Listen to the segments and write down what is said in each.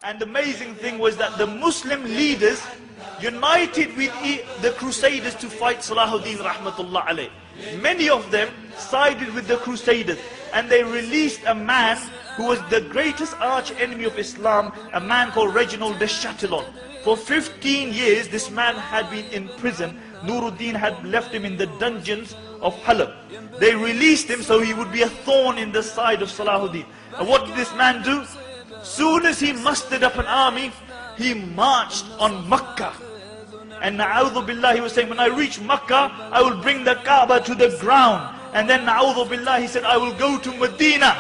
And the amazing thing was that the Muslim leaders united with the Crusaders to fight Salahuddin rahmatullah alayh. Many of them sided with the Crusaders, and they released a man who was the greatest arch enemy of Islam, a man called Reginald de Chatillon. For 15 years this man had been in prison. Nuruddin had left him in the dungeons of Halab. They released him so he would be a thorn in the side of Salahuddin. And what did this man do? Soon as he mustered up an army, he marched on Makkah. And na'udhu billah, he was saying, when I reach Makkah, I will bring the Kaaba to the ground. And then na'udhu billah, he said, I will go to Medina.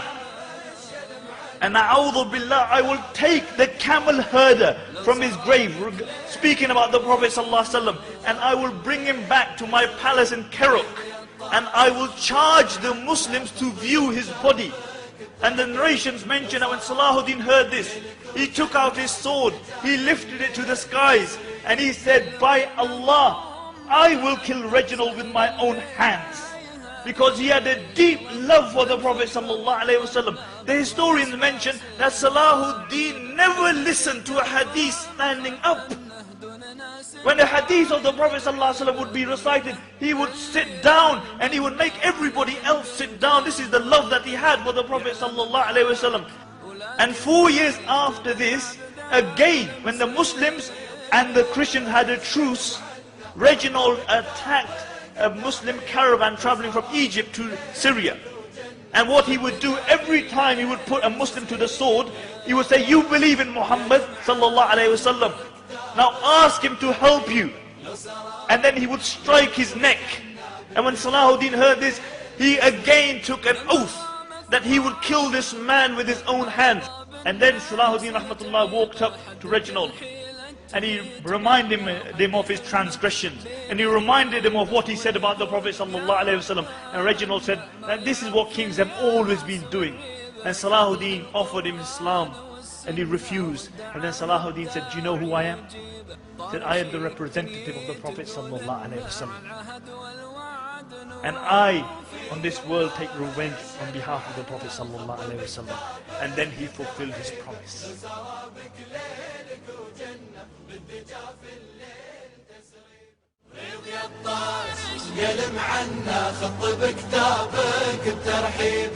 And na'udhu billah, I will take the camel herder from his grave, speaking about the Prophet ﷺ, and I will bring him back to my palace in Kerok. And I will charge the Muslims to view his body. And the narrations mention that when Salahuddin heard this, he took out his sword, he lifted it to the skies, and he said, by Allah, I will kill Reginald with my own hands. Because he had a deep love for the Prophet ﷺ. The historians mention that Salahuddin never listened to a hadith standing up. When the hadith of the Prophet ﷺ would be recited, he would sit down and he would make everybody else sit down. This is the love that he had for the Prophet ﷺ. And 4 years after this, again, when the Muslims and the Christians had a truce, Reginald attacked a Muslim caravan traveling from Egypt to Syria. And what he would do, every time he would put a Muslim to the sword, he would say, you believe in Muhammad sallallahu alayhi wasallam. Now ask him to help you. And then he would strike his neck. And when Salahuddin heard this, he again took an oath that he would kill this man with his own hands. And then Salahuddin rahmatullah walked up to Reginald, and he reminded him of his transgressions, and he reminded him of what he said about the Prophet ﷺ. And Reginald said that this is what kings have always been doing. And Salahuddin offered him Islam, and he refused. And then Salahuddin said, do you know who I am? He said, I am the representative of the Prophet ﷺ. And I, on this world, take revenge on behalf of the Prophet ﷺ. And then he fulfilled his promise. يلم عنا خط بكتابك الترحيب